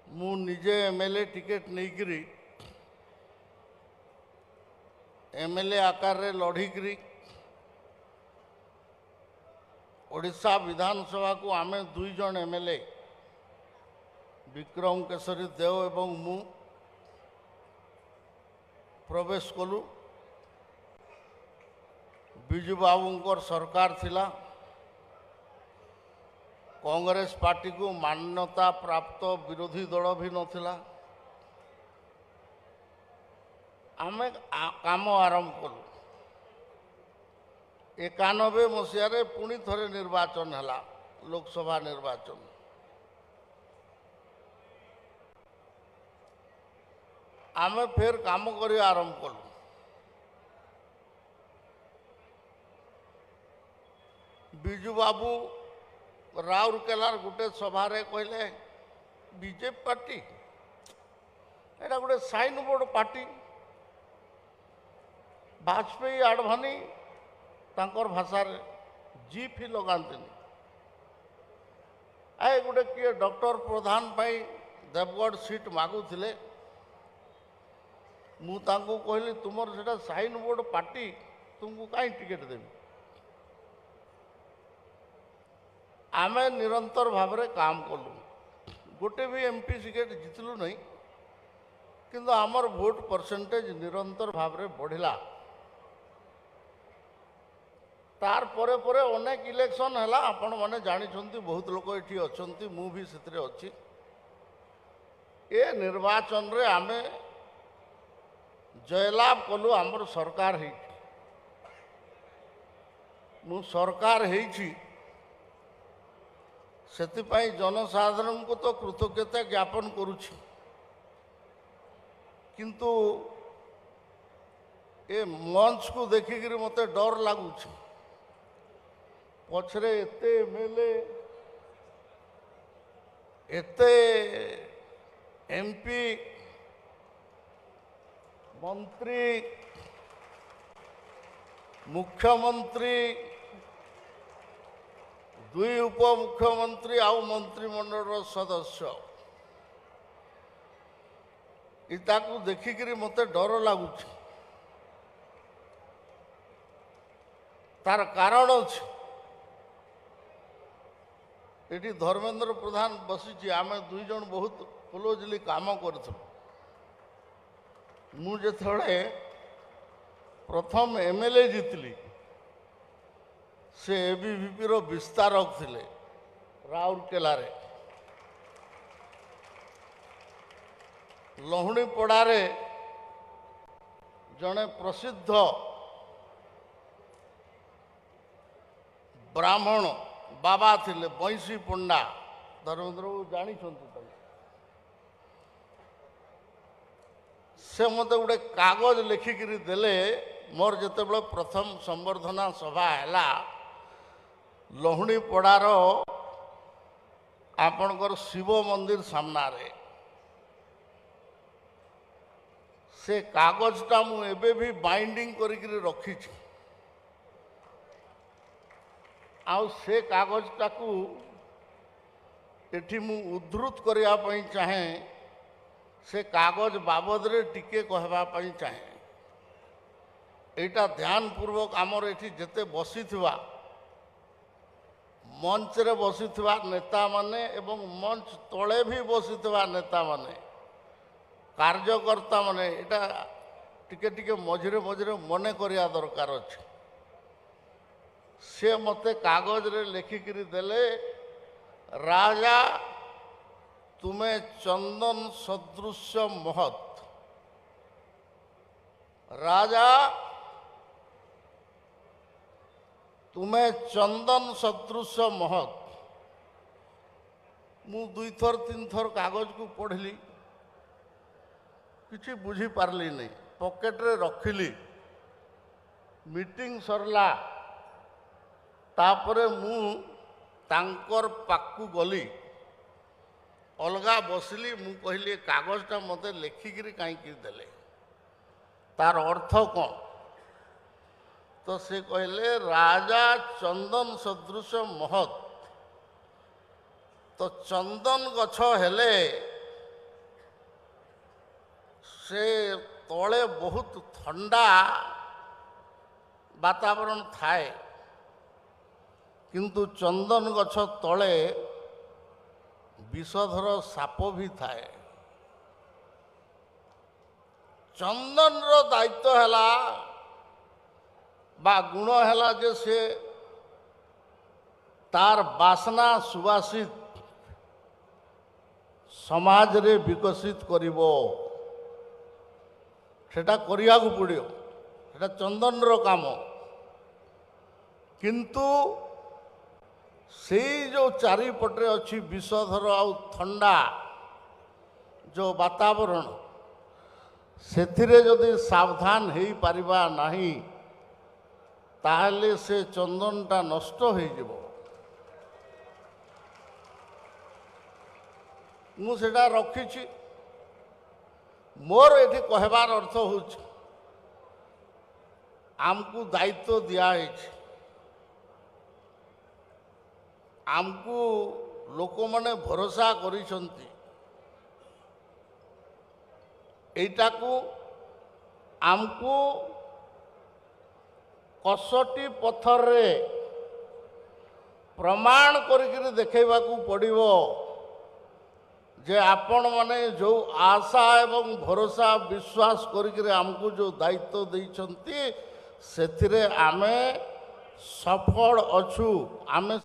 मु निजे MLA ticket नहीं एमएलए आकार रे लड़िकी ओडिशा विधानसभा को आमे 2 जन एमएलए विक्रम केशरी देव एवं मु प्रवेश कलु। बिजू बाबूंकर सरकार थिला, कांग्रेस पार्टी को मान्यता प्राप्त विरोधी दल भी नथिला। आमे काम आरंभ कलु। 91 मसीह पुणी थरे निर्वाचन है, लोकसभा निर्वाचन। आमे फिर काम कर आरंभ कलु। बिजू बाबू राउरकेलार गोटे सभारे कहले बीजेपी पार्टी एटा गोटे sign board party. Vajpayee Advani तांकर भाषा जीप ही लगाते आए गोटे किए डॉक्टर प्रधान पाई देवगढ़ सीट मागुले। मु तांको कहली तुमर सेटा साइन बोर्ड पार्टी तुमको कहीं टिकेट देवी। आमे निरंतर भाव में काम कलु। गोटे भी एमपी टिकेट जितलु नहीं, किंतु आमर वोट परसेंटेज निरंतर भाव में बढ़िला। तार परे परे अनेक इलेक्शन है, आपण मैंने जानी बहुत लोग ये अच्छा, मु भी से अच्छी। ए निर्वाचन रे आमे जयलाभ कलु। आमर सरकार है, मु सरकार है सेतिपाई जनसाधारण को तो कृतज्ञता ज्ञापन करुछि, किंतु ए मंच को देखिक मते डर लगुच। पछरे एते एमएलए एते एमपी मंत्री मुख्यमंत्री 2 उपमुख्यमंत्री आउ मंत्रिमंडल सदस्य इता को देखिक मते डर लगुच। तार कारण अच्छे ये धर्मेंद्र प्रधान बसी आम 2 जन बहुत क्लोजली काम करूँ। मुझे प्रथम एमएलए जीतली से एबीवीपी रो विस्तारक थिले राउरकेला रे। लहुणीपड़ारे जड़े प्रसिद्ध ब्राह्मण बाबा थिले बंशी पंडा, धर्मेंद्र को जानी से मत गोटे कागज लिखिक देले। मोर जिते बड़े प्रथम संबर्धना सभा है लहुणीपड़ार आपणकर शिव मंदिर सामना रे। से कागजटा मु एबे भी बाइंडिंग करिकरी रखी। आउ से कागजटा को एठी मु उद्धृत करिया पई चाहे। से कागज बाबद रे टिके कहबा पई चाहे। एटा ध्यान पूर्वक आमर एठी जेते बसी थिबा मंच रे बसी थिबा नेता माने एवं मंच तले भी बसी थिबा नेता माने कार्यकर्ता माने एटा टिके टिके मझिरे मझिरे मने करिया दरकार अछि। से मते कागज रे लिखिकरी देले, राजा तुम्हें चंदन सदृश महत। राजा तुम्हें चंदन सदृश महत। मु 2 थर 3 थर कागज को पढ़ली, किसी बुझी पारली नहीं। पॉकेट रे रखिली। मीटिंग सरला तापरे मु तांकर पाकू गली, अलगा बसली। मु कहली कागजटा मते लिखिकी कहीं देले, तार अर्थ कौन? तो से कहले राजा चंदन सदृश महत। तो चंदन गछ हेले से तले बहुत ठंडा वातावरण थाए किंतु चंदन गछ तले विषधर साप भी थाए। चंदन रो दायित्व हैला बा गुण हैला जे से तार बासना सुवासित समाज रे विकसित करिवो सेटा करिया को पड़ियो सेटा चंदन रो काम। किंतु से जो चारिपटे अच्छी विषधर आउ ठंडा जो वातावरण सेथिरे जदि सावधान हो पारिबा नहीं ताहले से चंदनटा नष्ट हो जिवो। मु सेटा रखिछि मोर एठी कहबार अर्थ होछ आमको दायित्व दिया है आमको लोक माने भरोसा करिसंती एटा को आमको कसटी पत्थर रे प्रमाण करिकरी देखैबा को पड़िबो जे आपण माने जो आशा एवं भरोसा विश्वास करिकरी आमको जो दायित्व देइछंती सेथिरे आमे सफल अछु आमे